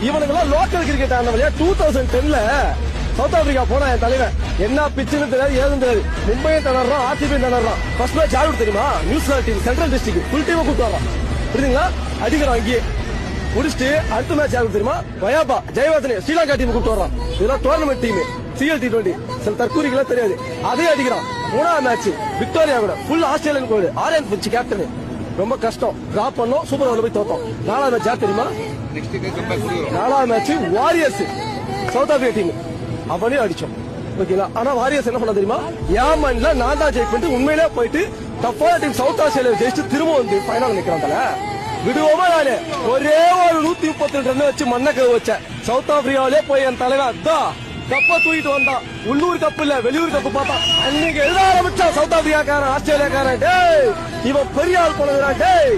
இவனுங்கெல்லாம் local cricket ஆனவங்க 2010ல south Africa போனா என் தலைவன் என்ன பிச்சுன்னு தெரியாது ஏதும் தெரியாது. மும்பையும் திணறான், ஆர்சிபியும் திணறான். ஃபர்ஸ்ட் மேட்ச் யாரு தெரியுமா? New Zealand team, central district full டீமை கூட்டு வரான். புரியுதுங்களா? அடிக்கிறான் அங்கேயே முடிச்சுட்டு அடுத்த மேட்ச் யாருக்கு தெரியுமா? வயாபா ஜெயவர்தனே ஸ்ரீலங்கா டீம் கூட்டு வரான். இதெல்லாம் டோர்னமெண்ட் டீம், CL T20 சில தற்கூரிக்கெல்லாம் தெரியாது. அதே அடிக்கிறான். மூணாவது மேட்ச் விக்டோரியா கூட ஃபுல் ஆஸ்திரேலியன் கோடு ஆரியன் பிச் கேப்டன். ரொம்ப கஷ்டம், டிராப் பண்ணோம், சூப்பர் ஓவர்ல போய் தோத்தோம். நாலாவது மேட்ச் யார் தெரியுமா? நாலாவது match warriors south Africa team, அவனையும் அடிச்சோம். ஓகேங்களா? ஆனா வாரியர்ஸ் என்ன பண்ண தெரியுமா? ஏமன்ல நான் தான் ஜெயிக் பண்ணிட்டு உண்மையிலே போயிட்டு டஃப்பான டீம் சவுத் ஆஸ்திரேலியா ஜெயிச்சு திரும்ப வந்து ஃபைனல் நிக்கிறாங்கல்ல. விடுவோமா? நானு ஒரே ஒரு 132 ரன் வச்சு மண்ணக்க வச்சேன். சவுத் ஆப்பிரிக்காவிலே போய் என் தலைவன் அதான் கப்ப தூக்கிட்டு வந்தான். உள்ளூர் கப்பு இல்ல, வெளியூர் கப்பு பார்த்தா அன்னைக்கு எழுத ஆரம்பிச்சான் சவுத் ஆப்பிரிக்காக்காரன், ஆஸ்திரேலியாக்காரன். டேய் இவன் பெரிய ஆள் போனதுடா. டேய்